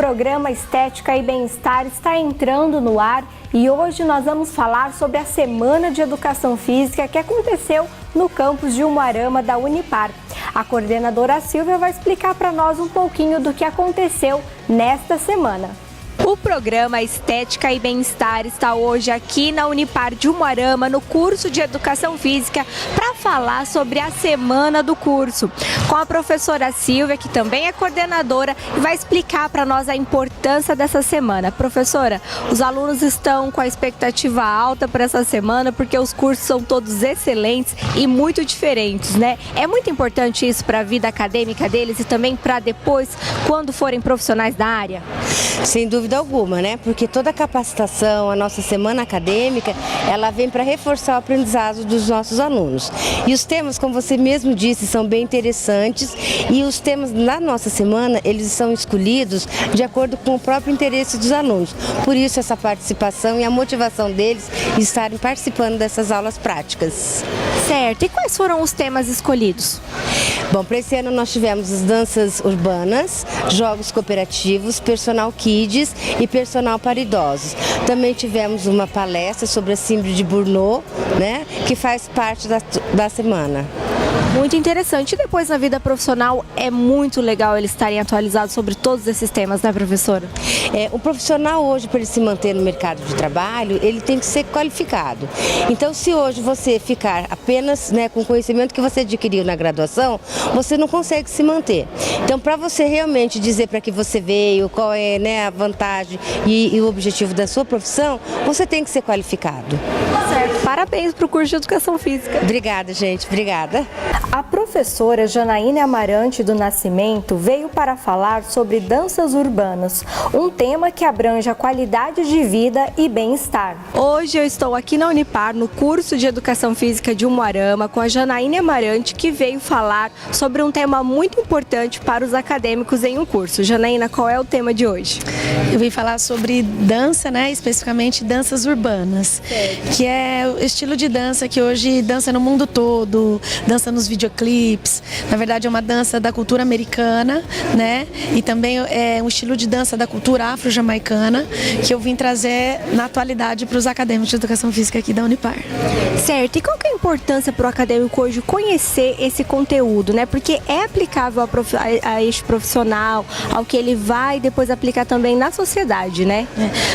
programa Estética e Bem-Estar está entrando no ar e hoje nós vamos falar sobre a Semana de Educação Física que aconteceu no campus de Umuarama da Unipar. A coordenadora Silvia vai explicar para nós um pouquinho do que aconteceu nesta semana. O programa Estética e Bem-Estar está hoje aqui na Unipar de Umuarama, no curso de Educação Física, para falar sobre a semana do curso, com a professora Silvia, que também é coordenadora, e vai explicar para nós a importância dessa semana. Professora, os alunos estão com a expectativa alta para essa semana, porque os cursos são todos excelentes e muito diferentes, né? É muito importante isso para a vida acadêmica deles e também para depois, quando forem profissionais da área? Sem dúvida alguma, né? Porque toda a capacitação, a nossa semana acadêmica, ela vem para reforçar o aprendizado dos nossos alunos. E os temas, como você mesmo disse, são bem interessantes e os temas na nossa semana, eles são escolhidos de acordo com o próprio interesse dos alunos. Por isso essa participação e a motivação deles de estarem participando dessas aulas práticas. Certo. E quais foram os temas escolhidos? Bom, para esse ano nós tivemos as danças urbanas, jogos cooperativos, personal kids e personal para idosos. Também tivemos uma palestra sobre a síndrome de Burnout, né, que faz parte da semana. Muito interessante. E depois na vida profissional é muito legal eles estarem atualizados sobre todos esses temas, né, professora? O profissional hoje, para ele se manter no mercado de trabalho, ele tem que ser qualificado. Então, se hoje você ficar apenas, né, com o conhecimento que você adquiriu na graduação, você não consegue se manter. Então, para você realmente dizer para que você veio, qual é, né, a vantagem e o objetivo da sua profissão, você tem que ser qualificado. Certo. Parabéns para o curso de Educação Física. Obrigada, gente. Obrigada. A professora Janaína Amarante do Nascimento veio para falar sobre danças urbanas, um tema que abrange a qualidade de vida e bem-estar. Hoje eu estou aqui na Unipar, no curso de Educação Física de Umuarama, com a Janaína Amarante, que veio falar sobre um tema muito importante para os acadêmicos em um curso. Janaína, qual é o tema de hoje? Eu vim falar sobre dança, né, especificamente danças urbanas, que é o estilo de dança que hoje dança no mundo todo, dança nos videoclipes. Na verdade é uma dança da cultura americana, né, e também é um estilo de dança da cultura afro-jamaicana que eu vim trazer na atualidade para os acadêmicos de Educação Física aqui da Unipar. Certo, e qual que é a importância para o acadêmico hoje conhecer esse conteúdo, né, porque é aplicável a este profissional, ao que ele vai depois aplicar também na sociedade, né?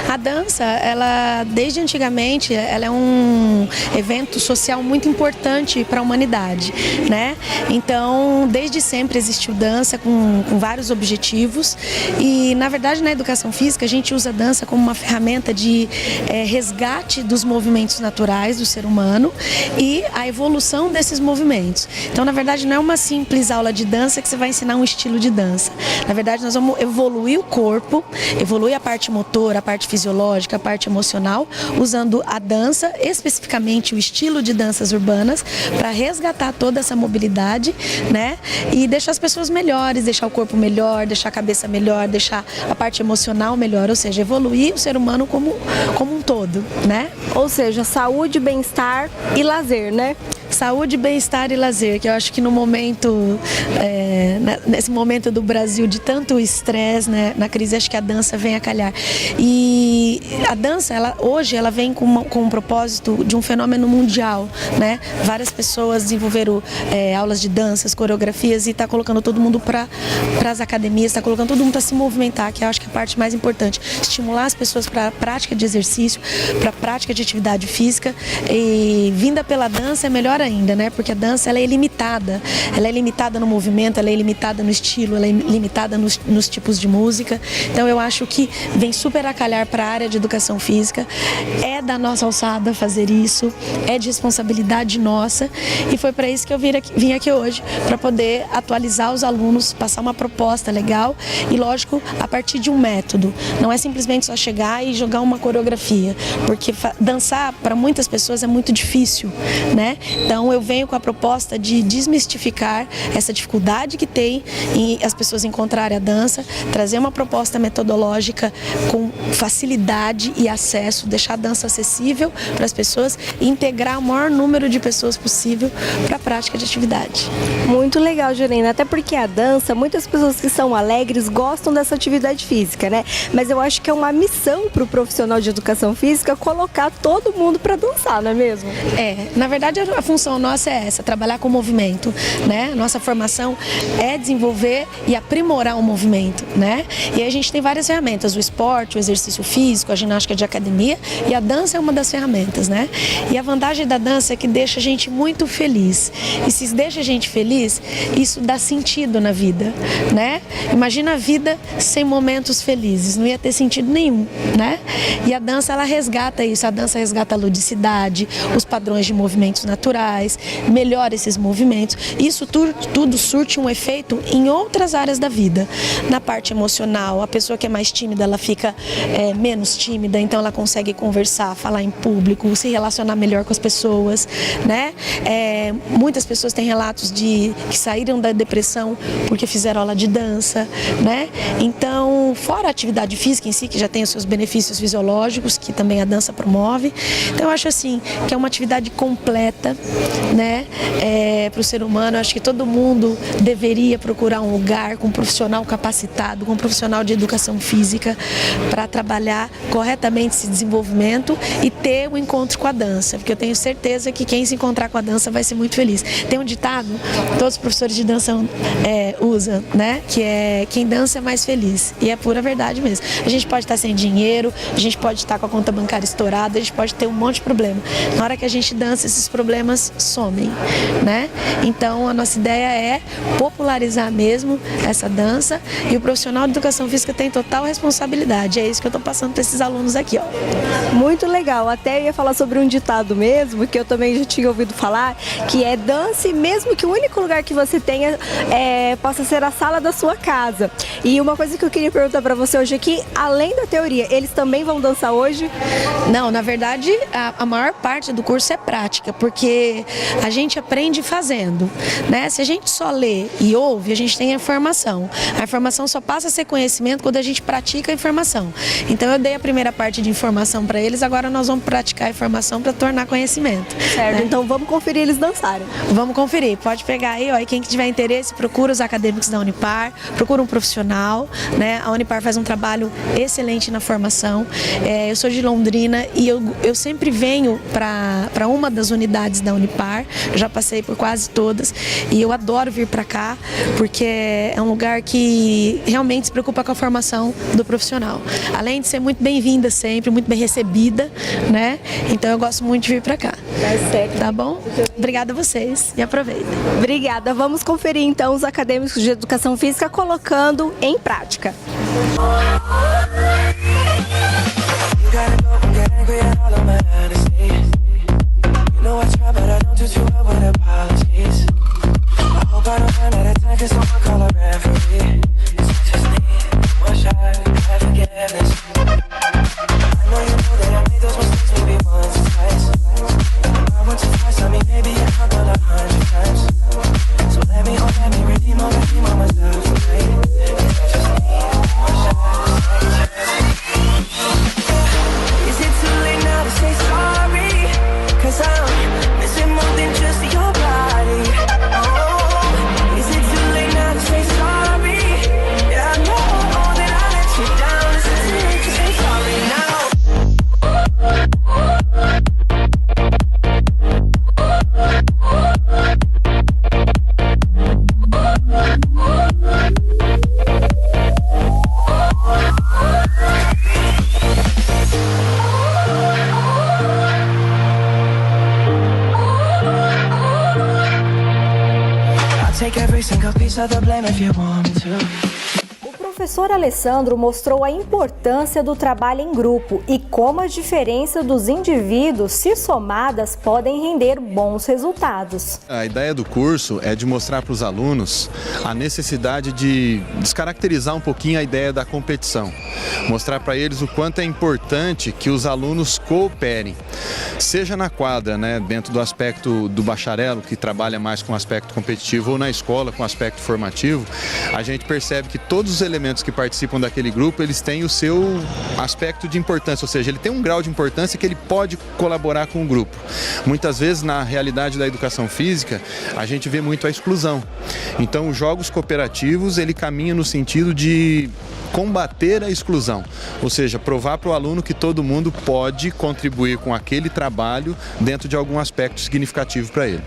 A dança, ela desde antigamente, ela é um evento social muito importante para a humanidade, né? Então, desde sempre existiu dança com vários objetivos e, na verdade, na educação física, a gente usa a dança como uma ferramenta de resgate dos movimentos naturais do ser humano e a evolução desses movimentos. Então, na verdade, não é uma simples aula de dança que você vai ensinar um estilo de dança. Na verdade, nós vamos evoluir o corpo, evoluir a parte motora, a parte fisiológica, a parte emocional, usando a dança, especificamente o estilo de danças urbanas, para resgatar toda essa mobilidade, né? E deixar as pessoas melhores, deixar o corpo melhor, deixar a cabeça melhor, deixar a parte emocional melhor, ou seja, evoluir o ser humano como um todo, né? Ou seja, saúde, bem-estar e lazer, né? Saúde, bem-estar e lazer, que eu acho que no momento, nesse momento do Brasil de tanto estresse, né, na crise, acho que a dança vem a calhar. E a dança, hoje, ela vem com um propósito de um fenômeno mundial, né? Várias pessoas desenvolveram aulas de danças, coreografias e está colocando todo mundo para as academias, está colocando todo mundo para se movimentar, que eu acho que é a parte mais importante. Estimular as pessoas para a prática de exercício, para a prática de atividade física e vinda pela dança é melhor ainda, né? Porque a dança ela é ilimitada no movimento, ela é ilimitada no estilo, ela é limitada nos tipos de música. Então eu acho que vem super a calhar para a área de educação física, é da nossa alçada fazer isso, é de responsabilidade nossa e foi para isso que eu vim aqui hoje, para poder atualizar os alunos, passar uma proposta legal e lógico, a partir de um método. Não é simplesmente só chegar e jogar uma coreografia, porque dançar para muitas pessoas é muito difícil, né? Então eu venho com a proposta de desmistificar essa dificuldade que tem em as pessoas encontrarem a dança, trazer uma proposta metodológica com facilidade qualidade e acesso, deixar a dança acessível para as pessoas e integrar o maior número de pessoas possível para a prática de atividade. Muito legal, Janaína, até porque a dança, muitas pessoas que são alegres gostam dessa atividade física, né? Mas eu acho que é uma missão para o profissional de educação física colocar todo mundo para dançar, não é mesmo? Na verdade a função nossa é essa, trabalhar com movimento, né? Nossa formação é desenvolver e aprimorar o movimento, né? E aí a gente tem várias ferramentas, o esporte, o exercício físico, a ginástica de academia, e a dança é uma das ferramentas, né? E a vantagem da dança é que deixa a gente muito feliz. E se deixa a gente feliz, isso dá sentido na vida, né? Imagina a vida sem momentos felizes, não ia ter sentido nenhum, né? E a dança, ela resgata isso, a dança resgata a ludicidade, os padrões de movimentos naturais, melhora esses movimentos. Isso tudo surte um efeito em outras áreas da vida. Na parte emocional, a pessoa que é mais tímida, ela fica menos tímida, então ela consegue conversar, falar em público, se relacionar melhor com as pessoas, né? Muitas pessoas têm relatos de que saíram da depressão porque fizeram aula de dança, né? Então, fora a atividade física em si, que já tem os seus benefícios fisiológicos, que também a dança promove. Então, eu acho assim, que é uma atividade completa, né? Para o ser humano. Eu acho que todo mundo deveria procurar um lugar com um profissional capacitado, com um profissional de educação física, para trabalhar corretamente esse desenvolvimento e ter um encontro com a dança, porque eu tenho certeza que quem se encontrar com a dança vai ser muito feliz. Tem um ditado, todos os professores de dança usam, né? Que é: quem dança é mais feliz. E é pura verdade mesmo. A gente pode estar sem dinheiro, a gente pode estar com a conta bancária estourada, a gente pode ter um monte de problema. Na hora que a gente dança, esses problemas somem, né? Então, a nossa ideia é popularizar mesmo essa dança, e o profissional de educação física tem total responsabilidade. É isso que eu estou passando para esses alunos aqui, ó. Muito legal. Até eu ia falar sobre um ditado mesmo, que eu também já tinha ouvido falar, que é: dance mesmo que o único lugar que você tenha possa ser a sala da sua casa. E uma coisa que eu queria perguntar para você hoje aqui, além da teoria, eles também vão dançar hoje? Não, na verdade, a maior parte do curso é prática, porque a gente aprende fazendo, né? Se a gente só lê e ouve, a gente tem a informação. A informação só passa a ser conhecimento quando a gente pratica a informação. Então, eu dei a primeira parte de informação para eles, agora nós vamos praticar a informação para tornar conhecimento. Certo, né? Então vamos conferir eles dançarem. Vamos conferir, pode pegar aí, ó, e quem tiver interesse, procura os acadêmicos da Unipar, procura um profissional, né? A Unipar faz um trabalho excelente na formação. Eu sou de Londrina e eu sempre venho para uma das unidades da Unipar, eu já passei por quase todas, e eu adoro vir para cá, porque é um lugar que realmente se preocupa com a formação do profissional. Além de ser muito bem-vinda sempre, muito bem recebida, né? Então eu gosto muito de vir para cá. Tá certo. Tá bom? Obrigada a vocês e aproveitem. Obrigada. Vamos conferir então os acadêmicos de educação física colocando em prática. O professor Alessandro mostrou a importância do trabalho em grupo e como a diferença dos indivíduos, se somadas, podem render bons resultados. A ideia do curso é de mostrar para os alunos a necessidade de descaracterizar um pouquinho a ideia da competição. Mostrar para eles o quanto é importante que os alunos cooperem, seja na quadra, né, dentro do aspecto do bacharelo, que trabalha mais com o aspecto competitivo, ou na escola com o aspecto formativo. A gente percebe que todos os elementos elementos que participam daquele grupo, eles têm o seu aspecto de importância, ou seja, ele tem um grau de importância que ele pode colaborar com o grupo. Muitas vezes, na realidade da educação física, a gente vê muito a exclusão. Então, os jogos cooperativos, ele caminha no sentido de combater a exclusão, ou seja, provar para o aluno que todo mundo pode contribuir com aquele trabalho dentro de algum aspecto significativo para ele.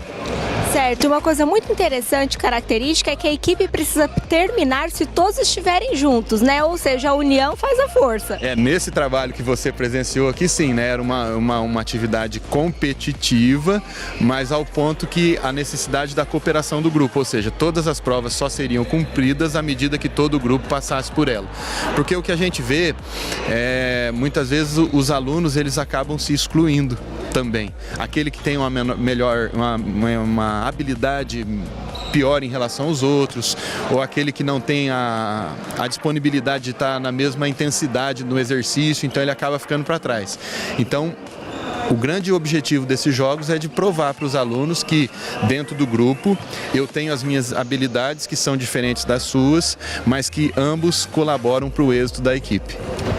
Certo, uma coisa muito interessante, característica, é que a equipe precisa terminar se todos estiverem juntos, né? Ou seja, a união faz a força. Nesse trabalho que você presenciou aqui, sim, né? Era uma atividade competitiva, mas ao ponto que a necessidade da cooperação do grupo, ou seja, todas as provas só seriam cumpridas à medida que todo o grupo passasse por ela. Porque o que a gente vê, muitas vezes os alunos, eles acabam se excluindo também. Aquele que tem uma habilidade pior em relação aos outros, ou aquele que não tem a disponibilidade de estar na mesma intensidade no exercício, então ele acaba ficando para trás. Então, o grande objetivo desses jogos é de provar para os alunos que dentro do grupo eu tenho as minhas habilidades que são diferentes das suas, mas que ambos colaboram para o êxito da equipe.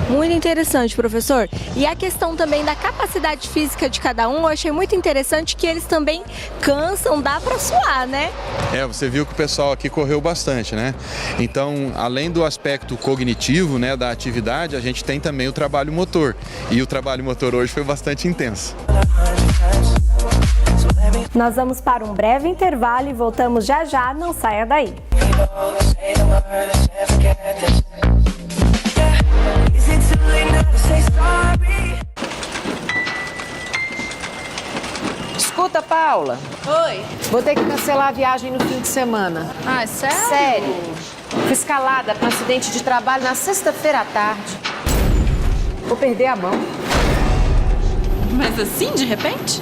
Muito interessante, professor. E a questão também da capacidade física de cada um, eu achei muito interessante que eles também cansam, dá para suar, né? Você viu que o pessoal aqui correu bastante, né? Então, além do aspecto cognitivo, né, da atividade, a gente tem também o trabalho motor. E o trabalho motor hoje foi bastante intenso. Nós vamos para um breve intervalo e voltamos já já, não saia daí. Escuta, Paula. Oi. Vou ter que cancelar a viagem no fim de semana. Ah, é sério? Sério. Fui escalada com um acidente de trabalho na sexta-feira à tarde. Vou perder a mão. Mas assim, de repente?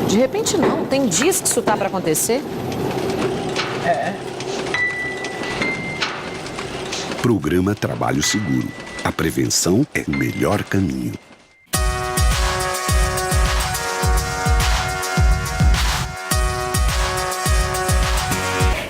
De repente não. Tem dias que isso tá pra acontecer. Programa Trabalho Seguro. A prevenção é o melhor caminho.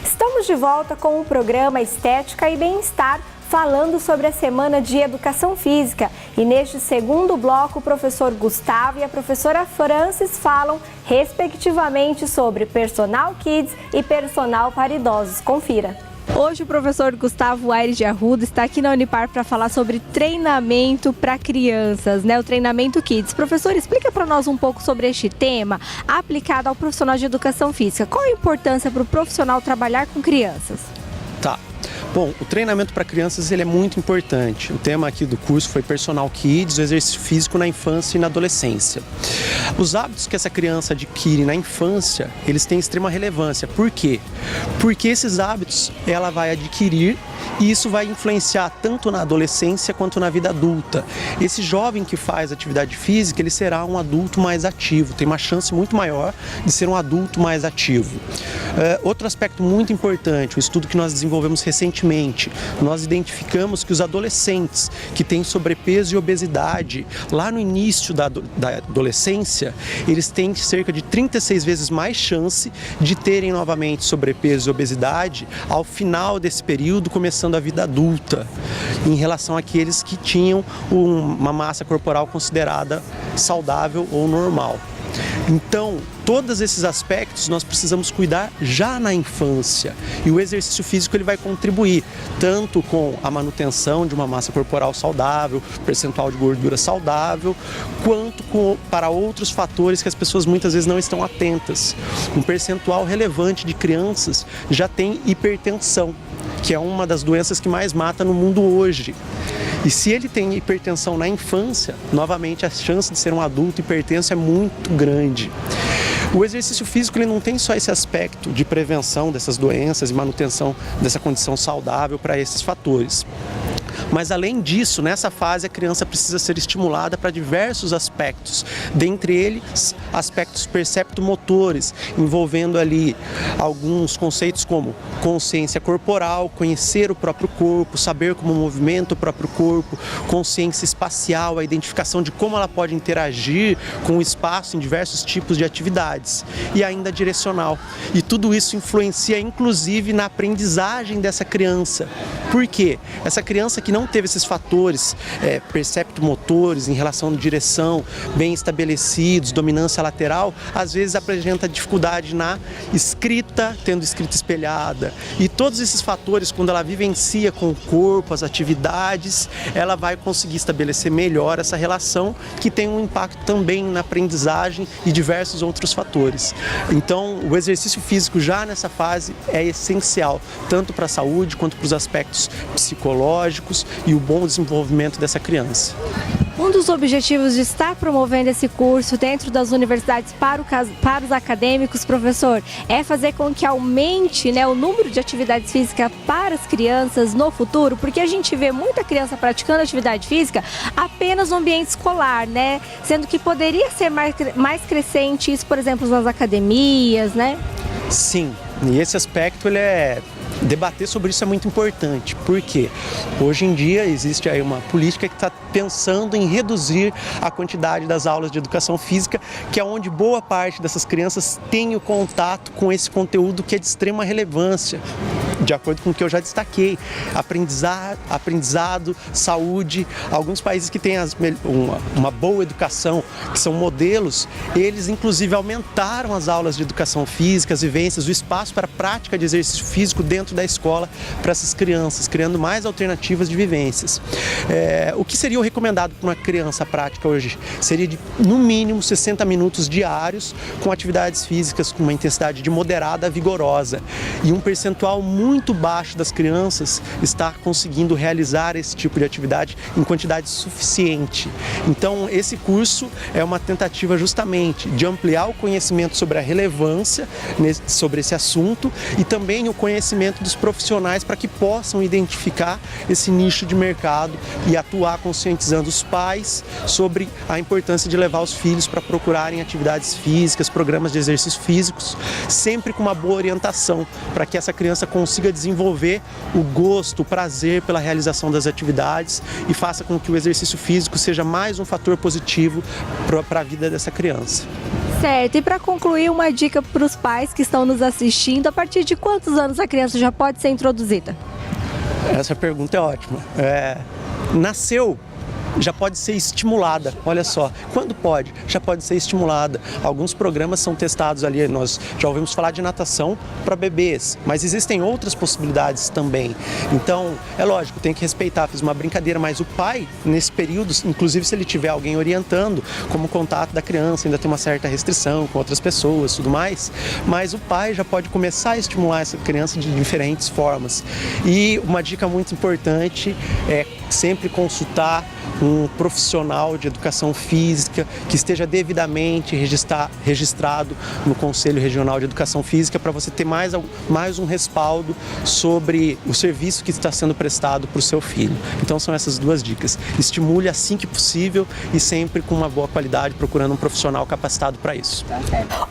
Estamos de volta com o programa Estética e Bem-Estar, falando sobre a Semana de Educação Física. E neste segundo bloco, o professor Gustavo e a professora Francis falam, respectivamente, sobre personal kids e personal para idosos. Confira. Hoje o professor Gustavo Aires de Arruda está aqui na Unipar para falar sobre treinamento para crianças, né? O treinamento kids. Professor, explica para nós um pouco sobre este tema aplicado ao profissional de educação física. Qual a importância para o profissional trabalhar com crianças? Tá. Bom, o treinamento para crianças ele é muito importante. O tema aqui do curso foi Personal Kids, o exercício físico na infância e na adolescência. Os hábitos que essa criança adquire na infância, eles têm extrema relevância. Por quê? Porque esses hábitos ela vai adquirir e isso vai influenciar tanto na adolescência quanto na vida adulta. Esse jovem que faz atividade física, ele será um adulto mais ativo, tem uma chance muito maior de ser um adulto mais ativo. Outro aspecto muito importante, um estudo que nós desenvolvemos recentemente, nós identificamos que os adolescentes que têm sobrepeso e obesidade, lá no início da adolescência, eles têm cerca de 36 vezes mais chance de terem novamente sobrepeso e obesidade ao final desse período, começando a vida adulta, em relação àqueles que tinham uma massa corporal considerada saudável ou normal. Então, todos esses aspectos nós precisamos cuidar já na infância e o exercício físico ele vai contribuir tanto com a manutenção de uma massa corporal saudável, percentual de gordura saudável, quanto para outros fatores que as pessoas muitas vezes não estão atentas. Um percentual relevante de crianças já tem hipertensão, que é uma das doenças que mais mata no mundo hoje. E se ele tem hipertensão na infância, novamente a chance de ser um adulto hipertenso é muito grande. O exercício físico ele não tem só esse aspecto de prevenção dessas doenças e manutenção dessa condição saudável para esses fatores. Mas além disso, nessa fase a criança precisa ser estimulada para diversos aspectos, dentre eles aspectos perceptomotores, envolvendo ali alguns conceitos como consciência corporal, conhecer o próprio corpo, saber como movimenta o próprio corpo, consciência espacial, a identificação de como ela pode interagir com o espaço em diversos tipos de atividades, e ainda direcional. E tudo isso influencia inclusive na aprendizagem dessa criança. Por quê? Essa criança que não teve esses fatores perceptomotores em relação à direção bem estabelecidos, dominância lateral, às vezes apresenta dificuldade na escrita, tendo escrita espelhada. E todos esses fatores, quando ela vivencia com o corpo, as atividades, ela vai conseguir estabelecer melhor essa relação, que tem um impacto também na aprendizagem e diversos outros fatores. Então, o exercício físico já nessa fase é essencial, tanto para a saúde quanto para os aspectos psicológicos e o bom desenvolvimento dessa criança. Um dos objetivos de estar promovendo esse curso dentro das universidades para os acadêmicos, professor, é fazer com que aumente, né, o número de atividades físicas para as crianças no futuro, porque a gente vê muita criança praticando atividade física apenas no ambiente escolar, né? Sendo que poderia ser mais crescente isso, por exemplo, nas academias, né? Sim, e esse aspecto debater sobre isso é muito importante, porque hoje em dia existe aí uma política que está pensando em reduzir a quantidade das aulas de educação física, que é onde boa parte dessas crianças tem o contato com esse conteúdo que é de extrema relevância, de acordo com o que eu já destaquei, aprendizado, saúde. Alguns países que têm uma boa educação, que são modelos, eles inclusive aumentaram as aulas de educação física, as vivências, o espaço para a prática de exercício físico dentro da escola para essas crianças, criando mais alternativas de vivências. O que seria o recomendado para uma criança prática hoje? Seria de, no mínimo, 60 minutos diários com atividades físicas com uma intensidade de moderada a vigorosa. E um percentual muito baixo das crianças está conseguindo realizar esse tipo de atividade em quantidade suficiente. Então, esse curso é uma tentativa justamente de ampliar o conhecimento sobre a relevância sobre esse assunto e também o conhecimento dos profissionais para que possam identificar esse nicho de mercado e atuar conscientizando os pais sobre a importância de levar os filhos para procurarem atividades físicas, programas de exercícios físicos, sempre com uma boa orientação, para que essa criança consiga desenvolver o gosto, o prazer pela realização das atividades e faça com que o exercício físico seja mais um fator positivo para a vida dessa criança. Certo, e para concluir, uma dica para os pais que estão nos assistindo: a partir de quantos anos a criança já pode ser introduzida? Essa pergunta é ótima. Nasceu, já pode ser estimulada, olha só, quando pode? Já pode ser estimulada. Alguns programas são testados ali, nós já ouvimos falar de natação para bebês, mas existem outras possibilidades também. Então, é lógico, tem que respeitar, fiz uma brincadeira, mas o pai, nesse período, inclusive se ele tiver alguém orientando, como o contato da criança, ainda tem uma certa restrição com outras pessoas, tudo mais, mas o pai já pode começar a estimular essa criança de diferentes formas. E uma dica muito importante é sempre consultar um profissional de educação física que esteja devidamente registrado no Conselho Regional de Educação Física, para você ter mais um respaldo sobre o serviço que está sendo prestado para o seu filho. Então são essas duas dicas. Estimule assim que possível e sempre com uma boa qualidade, procurando um profissional capacitado para isso.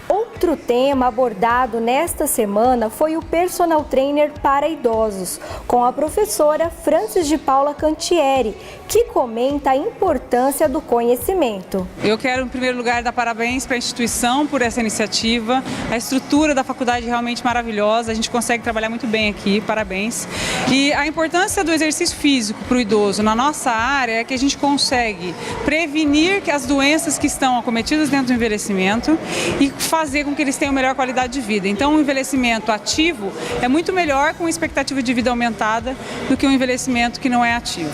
Outro tema abordado nesta semana foi o personal trainer para idosos, com a professora Francis de Paula Cantieri, que comenta a importância do conhecimento. Eu quero, em primeiro lugar, dar parabéns para a instituição por essa iniciativa. A estrutura da faculdade é realmente maravilhosa, a gente consegue trabalhar muito bem aqui, parabéns. E a importância do exercício físico para o idoso na nossa área é que a gente consegue prevenir as doenças que estão acometidas dentro do envelhecimento e fazer com que eles tenham melhor qualidade de vida. Então, o envelhecimento ativo é muito melhor, com expectativa de vida aumentada, do que um envelhecimento que não é ativo.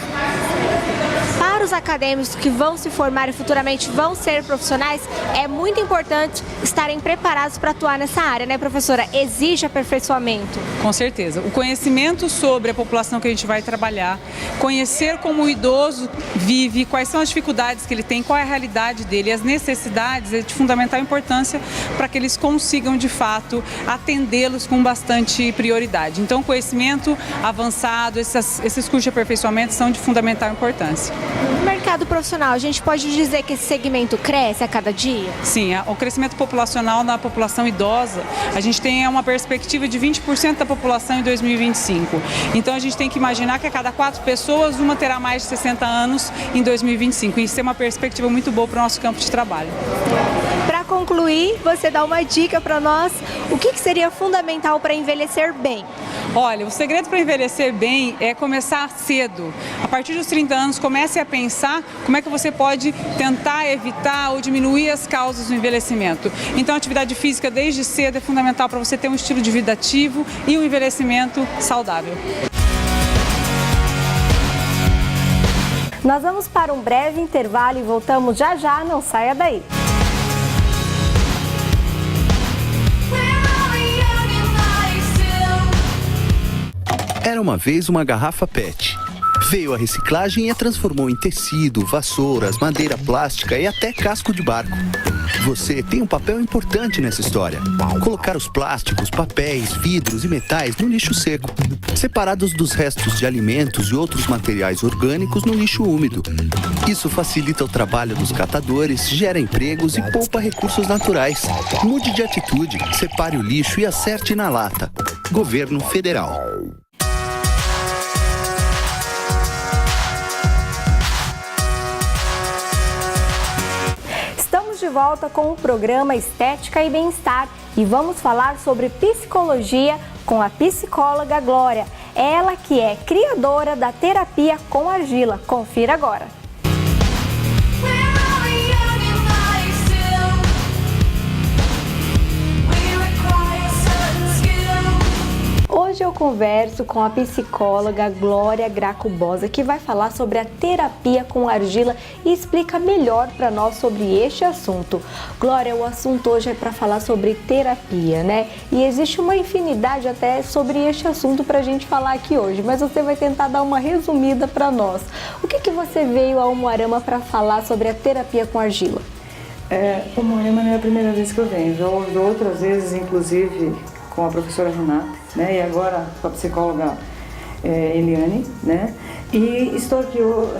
Para para os acadêmicos que vão se formar e futuramente vão ser profissionais, é muito importante estarem preparados para atuar nessa área, né, professora? Exige aperfeiçoamento. Com certeza. O conhecimento sobre a população que a gente vai trabalhar, conhecer como o idoso vive, quais são as dificuldades que ele tem, qual é a realidade dele, as necessidades, é de fundamental importância para que eles consigam, de fato, atendê-los com bastante prioridade. Então, conhecimento avançado, esses cursos de aperfeiçoamento são de fundamental importância. No mercado profissional, a gente pode dizer que esse segmento cresce a cada dia? Sim, o crescimento populacional na população idosa, a gente tem uma perspectiva de 20% da população em 2025. Então, a gente tem que imaginar que a cada 4 pessoas, uma terá mais de 60 anos em 2025. Isso é uma perspectiva muito boa para o nosso campo de trabalho. Para concluir, você dá uma dica para nós, o que seria fundamental para envelhecer bem? Olha, o segredo para envelhecer bem é começar cedo. A partir dos 30 anos, comece a pensar como é que você pode tentar evitar ou diminuir as causas do envelhecimento. Então, a atividade física desde cedo é fundamental para você ter um estilo de vida ativo e um envelhecimento saudável. Nós vamos para um breve intervalo e voltamos já já, não saia daí. Era uma vez uma garrafa PET. Veio a reciclagem e a transformou em tecido, vassouras, madeira plástica e até casco de barco. Você tem um papel importante nessa história. Colocar os plásticos, papéis, vidros e metais no lixo seco, separados dos restos de alimentos e outros materiais orgânicos no lixo úmido. Isso facilita o trabalho dos catadores, gera empregos e poupa recursos naturais. Mude de atitude, separe o lixo e acerte na lata. Governo Federal. De volta com o programa Estética e Bem-Estar e vamos falar sobre psicologia com a psicóloga Glória, ela que é criadora da terapia com argila. Confira agora. Hoje eu converso com a psicóloga Glória Graco-Bosa, que vai falar sobre a terapia com argila e explica melhor para nós sobre este assunto. Glória, o assunto hoje é para falar sobre terapia, né? E existe uma infinidade até sobre este assunto para a gente falar aqui hoje, mas você vai tentar dar uma resumida para nós. O que você veio ao Umuarama para falar sobre a terapia com argila? O Umuarama não é a primeira vez que eu venho, já houve outras vezes, inclusive com a professora Renata, né, e agora com a psicóloga Eliane, né, e estou aqui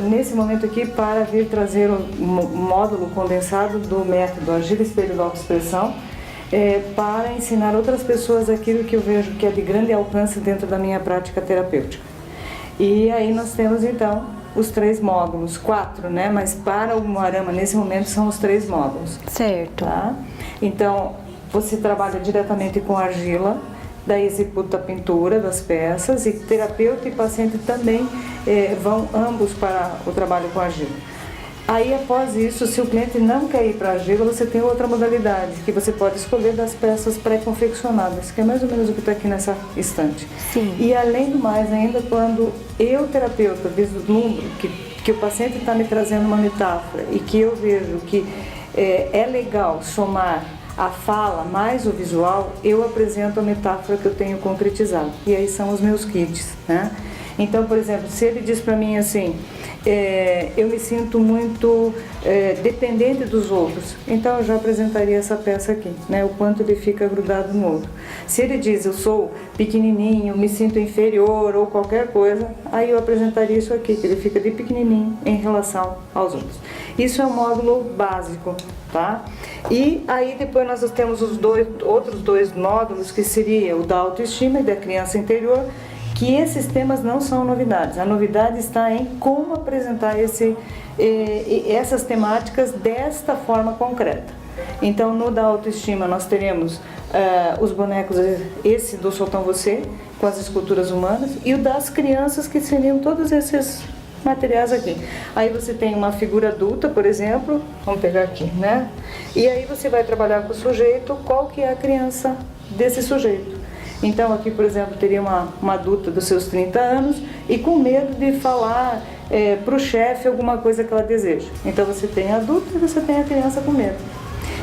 nesse momento aqui para vir trazer um módulo condensado do método Argila Espelho da Autoexpressão, para ensinar outras pessoas aquilo que eu vejo que é de grande alcance dentro da minha prática terapêutica. E aí nós temos então os 3 módulos, 4, né, mas para o Umuarama nesse momento são os 3 módulos. Certo. Tá? Então, você trabalha diretamente com argila, daí executa a pintura das peças e terapeuta e paciente também vão ambos para o trabalho com argila. Aí após isso, se o cliente não quer ir para a argila, você tem outra modalidade, que você pode escolher das peças pré-confeccionadas, que é mais ou menos o que está aqui nessa estante. Sim. E além do mais, ainda quando eu, terapeuta, vislumbro que o paciente está me trazendo uma metáfora e que eu vejo que é legal somar a fala mais o visual, eu apresento a metáfora que eu tenho concretizado. E aí são os meus kits, né? Então, por exemplo, se ele diz para mim assim, eu me sinto muito dependente dos outros, então eu já apresentaria essa peça aqui, né? O quanto ele fica grudado no outro. Se ele diz, eu sou pequenininho, me sinto inferior ou qualquer coisa, aí eu apresentaria isso aqui, que ele fica de pequenininho em relação aos outros. Isso é um módulo básico, tá? E aí depois nós temos os outros 2 módulos, que seria o da autoestima e da criança interior, que esses temas não são novidades. A novidade está em como apresentar essas temáticas desta forma concreta. Então, no da autoestima, nós teremos os bonecos, esse do Soltão Você, com as esculturas humanas, e o das crianças, que seriam todos esses materiais aqui. Aí você tem uma figura adulta, por exemplo, vamos pegar aqui, né? E aí você vai trabalhar com o sujeito, qual que é a criança desse sujeito. Então aqui, por exemplo, teria uma adulta dos seus 30 anos e com medo de falar para o chefe alguma coisa que ela deseja. Então você tem adulto e você tem a criança com medo.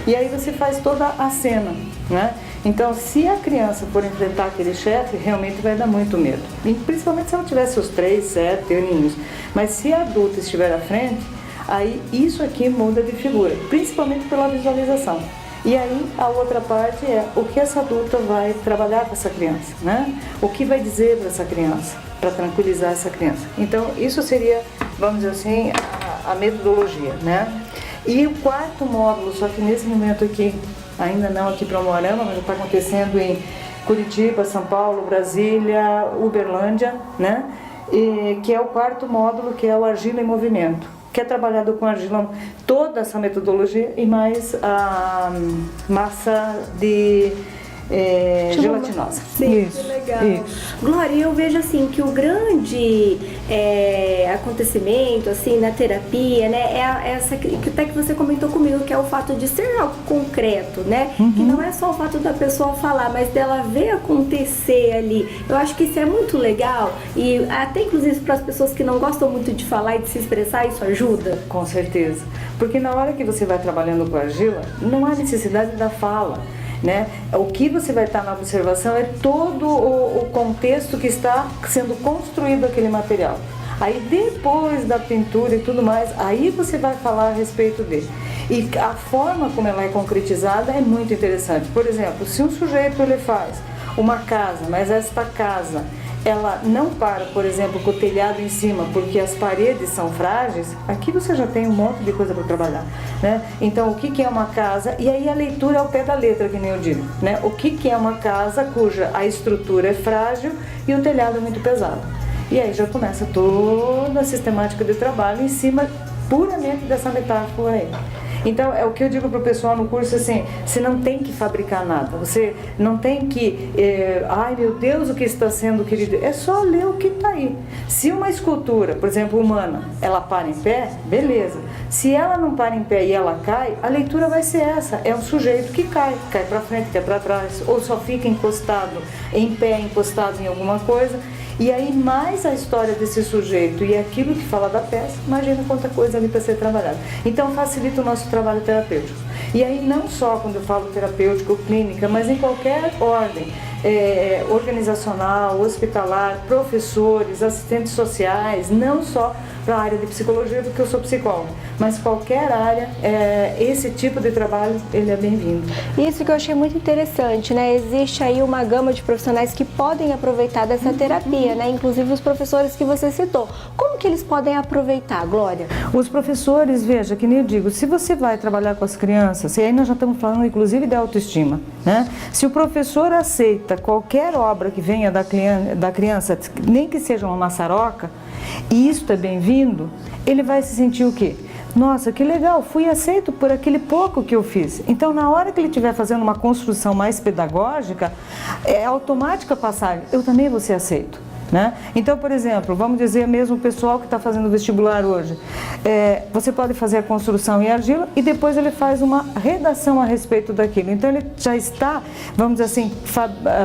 E aí você faz toda a cena, né? Então, se a criança for enfrentar aquele chefe, realmente vai dar muito medo. E principalmente se ela tiver seus 3, 7 aninhos. Mas se a adulta estiver à frente, aí isso aqui muda de figura, principalmente pela visualização. E aí a outra parte é o que essa adulta vai trabalhar com essa criança, né? O que vai dizer para essa criança, para tranquilizar essa criança. Então, isso seria, vamos dizer assim, a metodologia, né? E o quarto módulo, só que nesse momento aqui, ainda não aqui para Umuarama, mas está acontecendo em Curitiba, São Paulo, Brasília, Uberlândia, né? E, que é o quarto módulo, que é o Argila em Movimento, que é trabalhado com argila, toda essa metodologia e mais a massa de gelatinosa. Sim, isso, que legal. Isso. Glória, eu vejo assim que o grande acontecimento assim na terapia, né, é essa que até que você comentou comigo, que é o fato de ser algo concreto, né? Que não é só o fato da pessoa falar, mas dela ver acontecer ali. Eu acho que isso é muito legal e até inclusive para as pessoas que não gostam muito de falar e de se expressar, isso ajuda? Com certeza, porque na hora que você vai trabalhando com a argila, não há necessidade da fala, né? O que você vai estar na observação é todo o contexto que está sendo construído aquele material. Aí depois da pintura e tudo mais, aí você vai falar a respeito dele. E a forma como ela é concretizada é muito interessante. Por exemplo, se um sujeito ele faz uma casa, mas esta casa ela não para, por exemplo, com o telhado em cima, porque as paredes são frágeis, aqui você já tem um monte de coisa para trabalhar, né? Então, o que é uma casa? E aí a leitura é ao pé da letra, que nem eu digo, né? O que é uma casa cuja a estrutura é frágil e o telhado é muito pesado? E aí já começa toda a sistemática de trabalho em cima puramente dessa metáfora aí. Então, é o que eu digo para o pessoal no curso, assim, você não tem que fabricar nada, você não tem que, ai meu Deus, o que está sendo querido, é só ler o que está aí. Se uma escultura, por exemplo, humana, ela para em pé, beleza. Se ela não para em pé e ela cai, a leitura vai ser essa, é um sujeito que cai para frente, cai para trás, ou só fica encostado, em pé, encostado em alguma coisa. E aí, mais a história desse sujeito e aquilo que fala da peça, imagina quanta coisa ali para ser trabalhada. Então, facilita o nosso trabalho terapêutico. E aí, não só quando eu falo terapêutico, clínica, mas em qualquer ordem, organizacional, hospitalar, professores, assistentes sociais, não só para a área de psicologia, porque eu sou psicóloga, mas qualquer área, esse tipo de trabalho, ele é bem-vindo. Isso que eu achei muito interessante, né? Existe aí uma gama de profissionais que podem aproveitar dessa terapia, né? Inclusive os professores que você citou. Como que eles podem aproveitar, Glória? Os professores, veja, que nem eu digo, se você vai trabalhar com as crianças, e aí nós já estamos falando inclusive de autoestima, né? Se o professor aceita qualquer obra que venha da criança, nem que seja uma maçaroca, e isso é bem-vindo, ele vai se sentir o quê? Nossa, que legal, fui aceito por aquele pouco que eu fiz. Então, na hora que ele estiver fazendo uma construção mais pedagógica, é automática a passagem, eu também vou ser aceito, né? Então, por exemplo, vamos dizer mesmo o pessoal que está fazendo vestibular hoje, você pode fazer a construção em argila e depois ele faz uma redação a respeito daquilo. Então, ele já está, vamos dizer assim,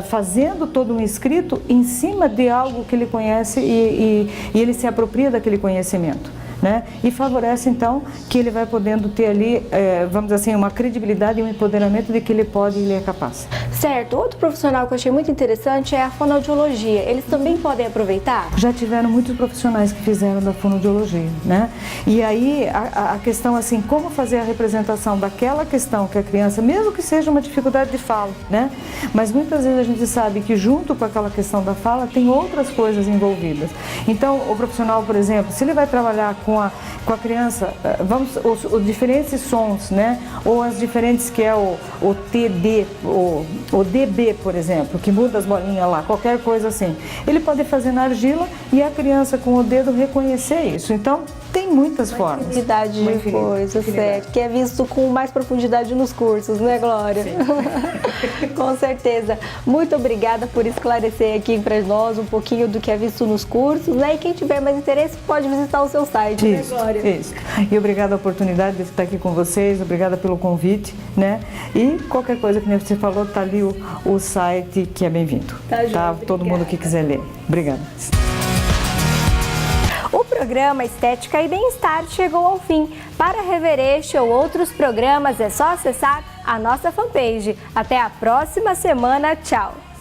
fazendo todo um escrito em cima de algo que ele conhece e ele se apropria daquele conhecimento, né? E favorece então que ele vai podendo ter ali, vamos dizer assim, uma credibilidade e um empoderamento de que ele pode e ele é capaz. Certo. Outro profissional que eu achei muito interessante é a fonoaudiologia. Eles também podem aproveitar? Já tiveram muitos profissionais que fizeram da fonoaudiologia, né? E aí a questão assim, como fazer a representação daquela questão que a criança, mesmo que seja uma dificuldade de fala, né? Mas muitas vezes a gente sabe que junto com aquela questão da fala tem outras coisas envolvidas. Então o profissional, por exemplo, se ele vai trabalhar com a criança, os diferentes sons, né? Ou as diferentes que é o TD, o DB, por exemplo, que muda as bolinhas lá, qualquer coisa assim. Ele pode fazer na argila e a criança com o dedo reconhecer isso. Então, tem muitas formas. Infinidade de coisas, certo? Que é visto com mais profundidade nos cursos, né, Glória? Sim. Com certeza. Muito obrigada por esclarecer aqui para nós um pouquinho do que é visto nos cursos, né? E quem tiver mais interesse pode visitar o seu site, isso, né, Glória? Isso. E obrigada a oportunidade de estar aqui com vocês, obrigada pelo convite, né? E qualquer coisa que você falou, tá ali o site que é bem-vindo. Tá? Todo mundo que quiser ler. Obrigada. programa Estética e Bem-Estar chegou ao fim. Para rever este ou outros programas é só acessar a nossa fanpage. Até a próxima semana. Tchau!